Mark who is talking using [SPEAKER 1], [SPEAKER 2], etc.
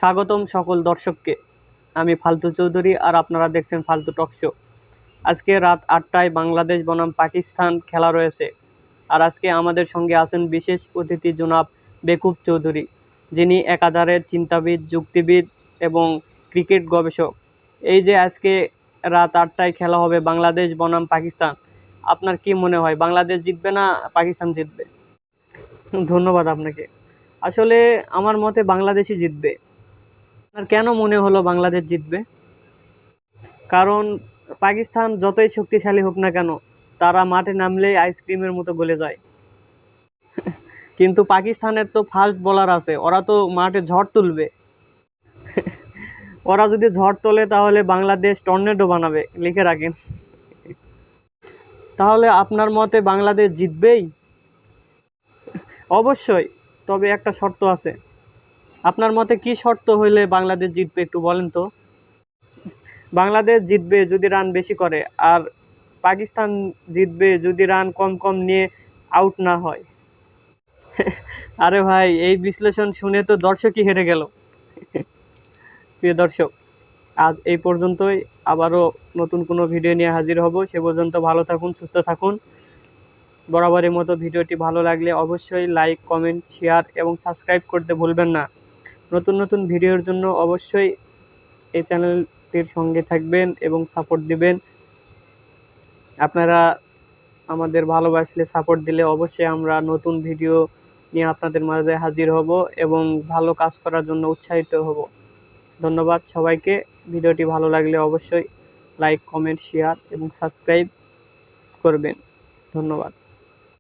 [SPEAKER 1] স্বাগতম সকল দর্শককে। আমি ফালতু চৌধুরী আর আপনারা দেখছেন ফালতু টক শো। আজকে রাত 8টায় বাংলাদেশ বনাম পাকিস্তান খেলা রয়েছে। আর আজকে আমাদের সঙ্গে আছেন বিশেষ অতিথি জনাব বেকুব চৌধুরী, যিনি একাধারে চিন্তাবিদ, যুক্তিবিদ এবং ক্রিকেট গবেষক। এই যে আজকে রাত 8টায় খেলা হবে বাংলাদেশ বনাম পাকিস্তান, আপনার কি মনে হয় বাংলাদেশ জিতবে না পাকিস্তান জিতবে? ধন্যবাদ আপনাকে। আসলে আমার মতে বাংলাদেশই জিতবে। আপনার কেন মনে হলো বাংলাদেশ জিতবে? কারণ পাকিস্তান যতই শক্তিশালী হোক না কেন, তারা মাঠে নামলেই আইসক্রিমের মতো গলে যায়। কিন্তু পাকিস্তানের তো ফাস্ট বোলার আছে, ওরা তো মাঠে ঝড় তুলবে। ওরা যদি ঝড় তোলে তাহলে বাংলাদেশ টর্নেডো বানাবে, লিখে রাখেন। তাহলে আপনার মতে বাংলাদেশ জিতবেই? অবশ্যই, তবে একটা শর্ত আছে। আপনার মতে কি শর্ত হইলে বাংলাদেশ জিতবে একটু বলেন তো। বাংলাদেশ জিতবে যদি রান বেশি করে, আর পাকিস্তান জিতবে যদি রান কম কম নিয়ে আউট না হয়। আরে ভাই, এই বিশ্লেষণ শুনে তো দর্শকই হেরে গেল। প্রিয় দর্শক, আজ এই পর্যন্তই। আবারও নতুন কোনো ভিডিও নিয়ে হাজির হব। সে পর্যন্ত ভালো থাকুন, সুস্থ থাকুন। বরাবরের মতো ভিডিওটি ভালো লাগলে অবশ্যই লাইক, কমেন্ট, শেয়ার এবং সাবস্ক্রাইব করতে ভুলবেন না। নতুন নতুন ভিডিওর জন্য অবশ্যই এই চ্যানেলটির সঙ্গে থাকবেন এবং সাপোর্ট দিবেন। আপনারা আমাদের ভালোবাসলে, সাপোর্ট দিলে অবশ্যই আমরা নতুন ভিডিও নিয়ে আপনাদের মাঝে হাজির হব এবং ভালো কাজ করার জন্য উৎসাহিত হব। ধন্যবাদ সবাইকে। ভিডিওটি ভালো লাগলে অবশ্যই লাইক, কমেন্ট, শেয়ার এবং সাবস্ক্রাইব করবেন। ধন্যবাদ।